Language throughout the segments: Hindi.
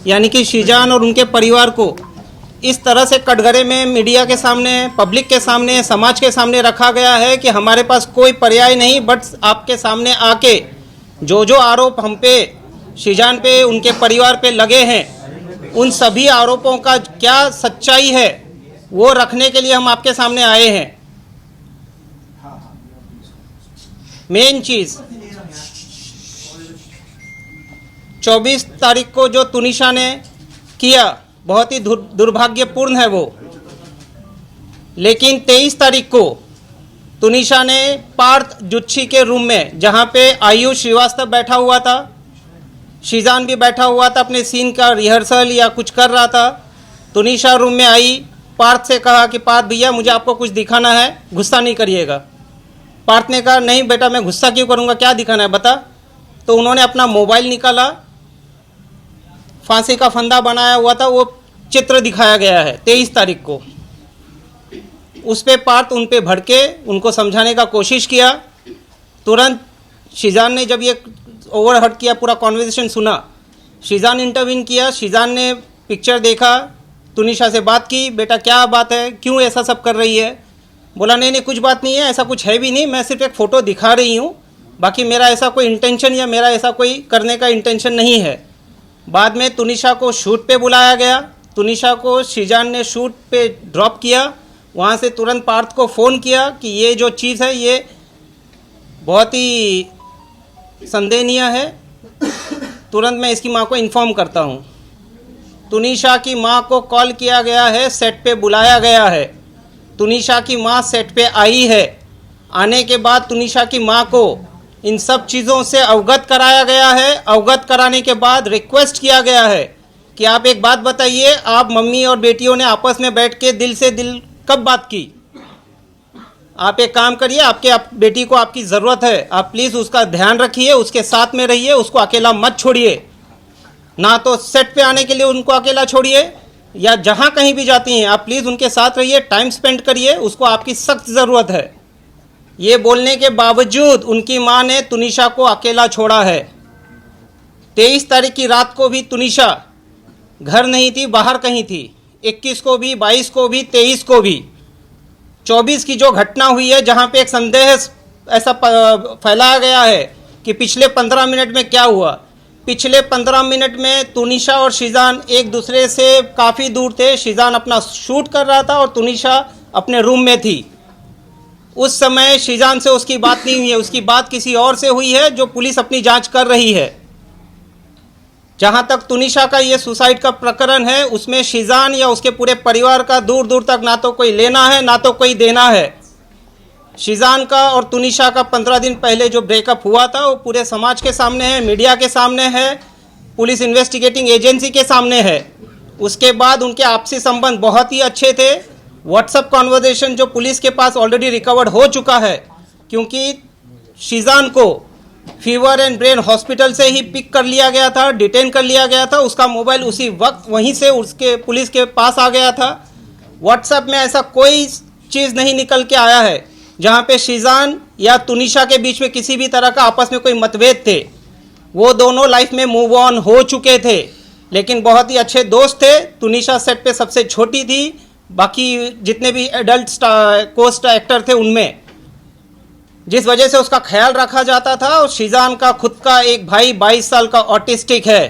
यानी कि शीजान और उनके परिवार को इस तरह से कटघरे में मीडिया के सामने, पब्लिक के सामने, समाज के सामने रखा गया है कि हमारे पास कोई पर्याय नहीं, बट आपके सामने आके जो आरोप हम पे, शीजान पे, उनके परिवार पे लगे हैं, उन सभी आरोपों का क्या सच्चाई है वो रखने के लिए हम आपके सामने आए हैं। मेन चीज़ 24 तारीख को जो तुनिशा ने किया बहुत ही दुर्भाग्यपूर्ण है वो, लेकिन 23 तारीख को तुनिशा ने पार्थ जुच्छी के रूम में, जहां पे आयुष श्रीवास्तव बैठा हुआ था, शीजान भी बैठा हुआ था, अपने सीन का रिहर्सल या कुछ कर रहा था, तुनिशा रूम में आई, पार्थ से कहा कि पार्थ भैया मुझे आपको कुछ दिखाना है, गुस्सा नहीं करिएगा। पार्थ ने कहा नहीं बेटा मैं गुस्सा क्यों करूँगा, क्या दिखाना है बता। तो उन्होंने अपना मोबाइल निकाला, फांसी का फंदा बनाया हुआ था, वो चित्र दिखाया गया है 23 तारीख को। उस पे पार्थ उन पे भड़के, उनको समझाने का कोशिश किया। तुरंत शीजान ने जब ये ओवरहर्ट किया, पूरा कॉन्वर्सेशन सुना, शीजान इंटरवीन किया। शीजान ने पिक्चर देखा, तुनिशा से बात की, बेटा क्या बात है, क्यों ऐसा सब कर रही है। बोला नहीं नहीं कुछ बात नहीं है, ऐसा कुछ है भी नहीं, मैं सिर्फ एक फ़ोटो दिखा रही हूँ, बाकी मेरा ऐसा कोई इंटेंशन या मेरा ऐसा कोई करने का इंटेंशन नहीं है। बाद में तुनिशा को शूट पे बुलाया गया, तुनिशा को शीजान ने शूट पे ड्रॉप किया। वहाँ से तुरंत पार्थ को फ़ोन किया कि ये जो चीज़ है ये बहुत ही संदेहनीय है, तुरंत मैं इसकी माँ को इन्फॉर्म करता हूँ। तुनिशा की माँ को कॉल किया गया है, सेट पे बुलाया गया है। तुनिशा की माँ सेट पे आई है। आने के बाद तुनिशा की माँ को इन सब चीज़ों से अवगत कराया गया है। अवगत कराने के बाद रिक्वेस्ट किया गया है कि आप एक बात बताइए, आप मम्मी और बेटियों ने आपस में बैठ के दिल से दिल कब बात की। आप एक काम करिए, आपके बेटी को आपकी ज़रूरत है, आप प्लीज़ उसका ध्यान रखिए, उसके साथ में रहिए, उसको अकेला मत छोड़िए। ना तो सेट पे आने के लिए उनको अकेला छोड़िए, या जहाँ कहीं भी जाती हैं आप प्लीज़ उनके साथ रहिए, टाइम स्पेंड करिए, उसको आपकी सख्त ज़रूरत है। ये बोलने के बावजूद उनकी माँ ने तुनिशा को अकेला छोड़ा है। 23 तारीख की रात को भी तुनिशा घर नहीं थी, बाहर कहीं थी। 21 को भी, 22 को भी, 23 को भी। 24 की जो घटना हुई है, जहाँ पे एक संदेह ऐसा फैलाया गया है कि पिछले 15 मिनट में क्या हुआ। पिछले 15 मिनट में तुनिशा और शीजान एक दूसरे से काफ़ी दूर थे। शीजान अपना शूट कर रहा था और तुनिशा अपने रूम में थी। उस समय शीजान से उसकी बात नहीं हुई है, उसकी बात किसी और से हुई है, जो पुलिस अपनी जांच कर रही है। जहां तक तुनिशा का ये सुसाइड का प्रकरण है, उसमें शीजान या उसके पूरे परिवार का दूर दूर तक ना तो कोई लेना है ना तो कोई देना है। शीजान का और तुनिशा का 15 दिन पहले जो ब्रेकअप हुआ था वो पूरे समाज के सामने है, मीडिया के सामने है, पुलिस इन्वेस्टिगेटिंग एजेंसी के सामने है। उसके बाद उनके आपसी संबंध बहुत ही अच्छे थे। व्हाट्सएप कॉन्वर्सेशन जो पुलिस के पास ऑलरेडी रिकवर्ड हो चुका है, क्योंकि शीजान को फीवर एंड ब्रेन हॉस्पिटल से ही पिक कर लिया गया था, डिटेन कर लिया गया था। उसका मोबाइल उसी वक्त वहीं से उसके पुलिस के पास आ गया था। व्हाट्सएप में ऐसा कोई चीज़ नहीं निकल के आया है जहाँ पे शीजान या तुनिशा के बीच में किसी भी तरह का आपस में कोई मतभेद थे। वो दोनों लाइफ में मूव ऑन हो चुके थे, लेकिन बहुत ही अच्छे दोस्त थे। तुनिशा सेट पे सबसे छोटी थी, बाकी जितने भी एडल्ट कोस्ट एक्टर थे उनमें, जिस वजह से उसका ख्याल रखा जाता था। और शीजान का खुद का एक भाई 22 साल का ऑटिस्टिक है।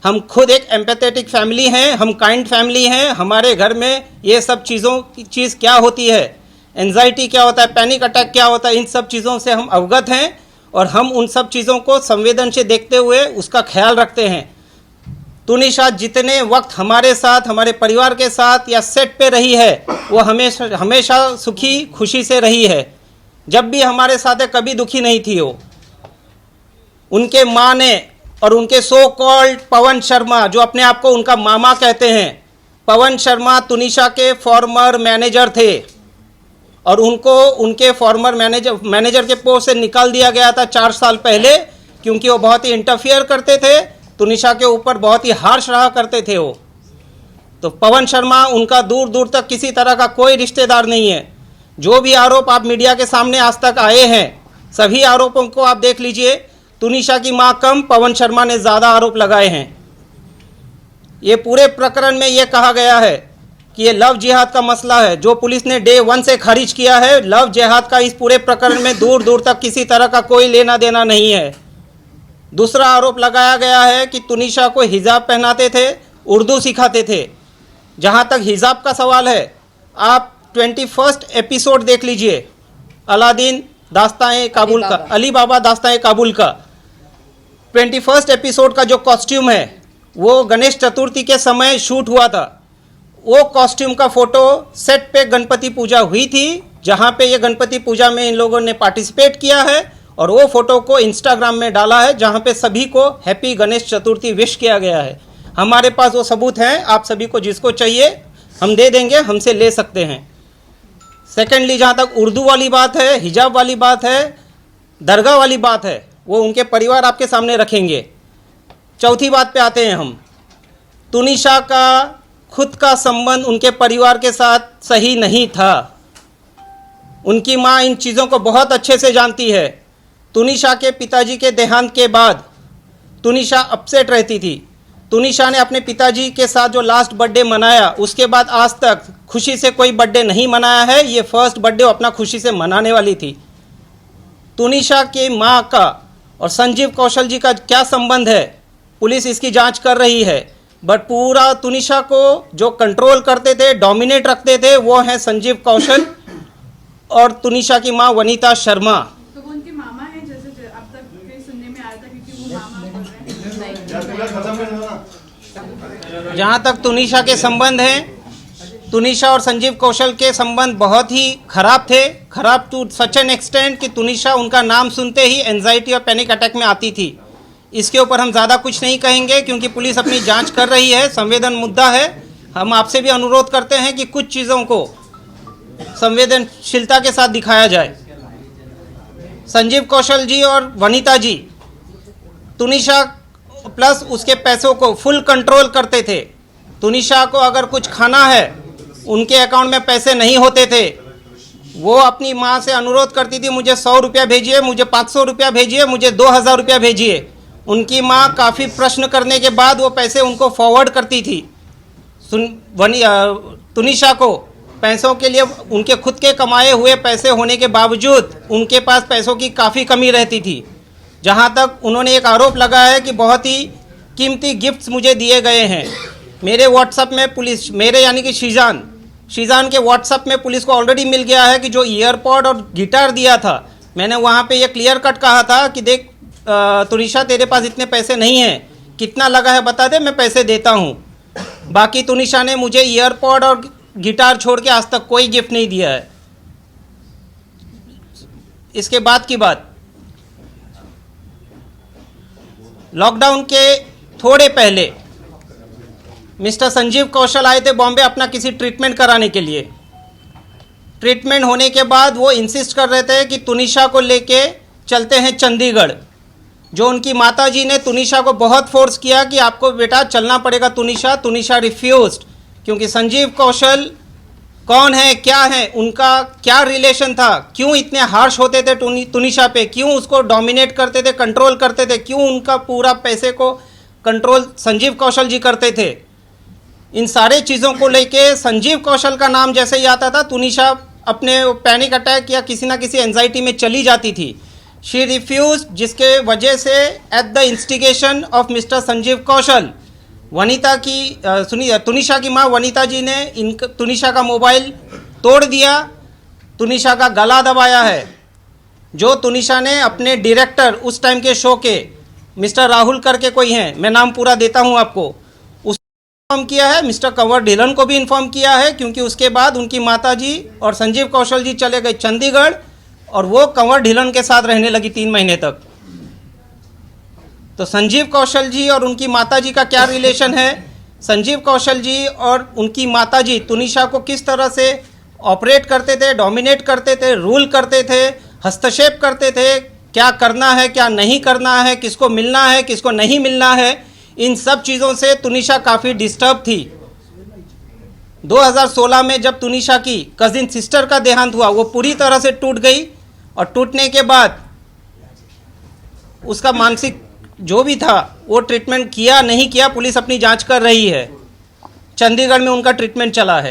हम खुद एक एम्पैथेटिक फैमिली हैं, हम काइंड फैमिली हैं। हमारे घर में ये सब चीज़ क्या होती है, एंजाइटी क्या होता है, पैनिक अटैक क्या होता है, इन सब चीज़ों से हम अवगत हैं और हम उन सब चीज़ों को संवेदन से देखते हुए उसका ख्याल रखते हैं। तुनिशा जितने वक्त हमारे साथ, हमारे परिवार के साथ या सेट पे रही है, वो हमेशा सुखी खुशी से रही है। जब भी हमारे साथ है, कभी दुखी नहीं थी वो। उनके माँ ने और उनके सो कॉल्ड पवन शर्मा, जो अपने आप को उनका मामा कहते हैं, पवन शर्मा तुनिशा के फॉर्मर मैनेजर थे और उनको उनके फॉर्मर मैनेजर के पोस्ट से निकाल दिया गया था 4 साल पहले, क्योंकि वो बहुत ही इंटरफियर करते थे, तुनिशा के ऊपर बहुत ही हार्श रहा करते थे वो। तो पवन शर्मा उनका दूर दूर तक किसी तरह का कोई रिश्तेदार नहीं है। जो भी आरोप आप मीडिया के सामने आज तक आए हैं, सभी आरोपों को आप देख लीजिए, तुनिशा की मां कम, पवन शर्मा ने ज़्यादा आरोप लगाए हैं। ये पूरे प्रकरण में ये कहा गया है कि ये लव जिहाद का मसला है, जो पुलिस ने डे 1 से खारिज किया है। लव जिहाद का इस पूरे प्रकरण में दूर दूर तक किसी तरह का कोई लेना देना नहीं है। दूसरा आरोप लगाया गया है कि तुनिशा को हिजाब पहनाते थे, उर्दू सिखाते थे। जहाँ तक हिजाब का सवाल है, आप 21 एपिसोड देख लीजिए अलादीन दास्तान काबुल का, अली बाबा दास्तान काबुल का 21 एपिसोड का जो कॉस्ट्यूम है वो गणेश चतुर्थी के समय शूट हुआ था। वो कॉस्ट्यूम का फोटो सेट पे गणपति पूजा हुई थी, जहाँ पे ये गणपति पूजा में इन लोगों ने पार्टिसिपेट किया है, और वो फोटो को इंस्टाग्राम में डाला है, जहाँ पे सभी को हैप्पी गणेश चतुर्थी विश किया गया है। हमारे पास वो सबूत हैं, आप सभी को जिसको चाहिए हम दे देंगे, हमसे ले सकते हैं। सेकेंडली, जहाँ तक उर्दू वाली बात है, हिजाब वाली बात है, दरगाह वाली बात है, वो उनके परिवार आपके सामने रखेंगे। चौथी बात पे आते हैं हम। तुनिशा का खुद का संबंध उनके परिवार के साथ सही नहीं था। उनकी माँ इन चीज़ों को बहुत अच्छे से जानती है। तुनिशा के पिताजी के देहांत के बाद तुनिशा अपसेट रहती थी। तुनिशा ने अपने पिताजी के साथ जो लास्ट बर्थडे मनाया, उसके बाद आज तक खुशी से कोई बर्थडे नहीं मनाया है। ये फर्स्ट बर्थडे अपना खुशी से मनाने वाली थी। तुनिशा की माँ का और संजीव कौशल जी का क्या संबंध है, पुलिस इसकी जांच कर रही है। बट पूरा तुनिशा को जो कंट्रोल करते थे, डोमिनेट रखते थे, वो हैं संजीव कौशल और तुनिशा की माँ वनीता शर्मा। तो वो उनके मामा हैं, जैसे अब तक कहीं सुनने में आया था, क्योंकि वो मामा बोल रहे हैं। जहाँ तक तुनिशा के संबंध हैं, तुनिशा और संजीव कौशल के संबंध बहुत ही खराब थे। खराब टू सच एन एक्सटेंट कि तुनिशा उनका नाम सुनते ही एंजाइटी और पैनिक अटैक में आती थी। इसके ऊपर हम ज़्यादा कुछ नहीं कहेंगे, क्योंकि पुलिस अपनी जांच कर रही है, संवेदन मुद्दा है। हम आपसे भी अनुरोध करते हैं कि कुछ चीज़ों को संवेदनशीलता के साथ दिखाया जाए। संजीव कौशल जी और वनीता जी तुनिशा प्लस उसके पैसों को फुल कंट्रोल करते थे। तुनिशा को अगर कुछ खाना है, उनके अकाउंट में पैसे नहीं होते थे, वो अपनी माँ से अनुरोध करती थी, मुझे 100 रुपया भेजिए, मुझे 500 रुपया भेजिए, मुझे 2000 रुपया भेजिए। उनकी माँ काफ़ी प्रश्न करने के बाद वो पैसे उनको फॉरवर्ड करती थी। तुनिशा को पैसों के लिए उनके खुद के कमाए हुए पैसे होने के बावजूद उनके पास पैसों की काफ़ी कमी रहती थी। जहाँ तक उन्होंने एक आरोप लगाया है कि बहुत ही कीमती गिफ्ट्स मुझे दिए गए हैं। मेरे व्हाट्सएप में पुलिस, मेरे यानी कि शीजान के व्हाट्सएप में पुलिस को ऑलरेडी मिल गया है कि जो ईयरपॉड और गिटार दिया था, मैंने वहाँ पे ये क्लियर कट कहा था कि देख तुनिशा, तेरे पास इतने पैसे नहीं हैं, कितना लगा है बता दे, मैं पैसे देता हूँ। बाकी तुनिशा ने मुझे ईयरपॉड और गिटार छोड़ के आज तक कोई गिफ्ट नहीं दिया है। इसके बाद की बात, लॉकडाउन के थोड़े पहले मिस्टर संजीव कौशल आए थे बॉम्बे अपना किसी ट्रीटमेंट कराने के लिए। ट्रीटमेंट होने के बाद वो इंसिस्ट कर रहे थे कि तुनिशा को लेके चलते हैं चंडीगढ़। जो उनकी माताजी ने तुनिशा को बहुत फोर्स किया कि आपको बेटा चलना पड़ेगा तुनिशा। तुनिशा रिफ्यूज्ड, क्योंकि संजीव कौशल कौन है, क्या है, उनका क्या रिलेशन था, क्यों इतने हार्श होते थे तुनिशा पे, क्यों उसको डोमिनेट करते थे, कंट्रोल करते थे, क्यों उनका पूरा पैसे को कंट्रोल संजीव कौशल जी करते थे। इन सारे चीज़ों को लेके संजीव कौशल का नाम जैसे ही आता था, तुनिशा अपने पैनिक अटैक या किसी ना किसी एंजाइटी में चली जाती थी। शी रिफ्यूज, जिसके वजह से at the instigation of mister Sanjeev Kaushal, Vanita की तुनिशा की माँ वनीता जी ने तुनिशा का मोबाइल तोड़ दिया, तुनिशा का गला दबाया है। जो तुनिशा ने अपने डायरेक्टर उस टाइम के शो के मिस्टर राहुल करके कोई हैं, मैं नाम पूरा देता हूं आपको, उसको इन्फॉर्म किया है, मिस्टर कंवर ढिलन को भी इन्फॉर्म किया है, क्योंकि उसके बाद उनकी माता जी और संजीव कौशल जी चले गए चंडीगढ़ और वो कंवर ढिलन के साथ रहने लगी 3 महीने तक। तो संजीव कौशल जी और उनकी माताजी का क्या रिलेशन है, संजीव कौशल जी और उनकी माताजी तुनिशा को किस तरह से ऑपरेट करते थे, डोमिनेट करते थे, रूल करते थे, हस्तक्षेप करते थे, क्या करना है क्या नहीं करना है, किसको मिलना है किसको नहीं मिलना है, इन सब चीज़ों से तुनिशा काफ़ी डिस्टर्ब थी। 2016 में जब तुनिशा की कजिन सिस्टर का देहांत हुआ, वो पूरी तरह से टूट गई और टूटने के बाद उसका मानसिक जो भी था वो ट्रीटमेंट किया नहीं किया पुलिस अपनी जांच कर रही है। चंडीगढ़ में उनका ट्रीटमेंट चला है।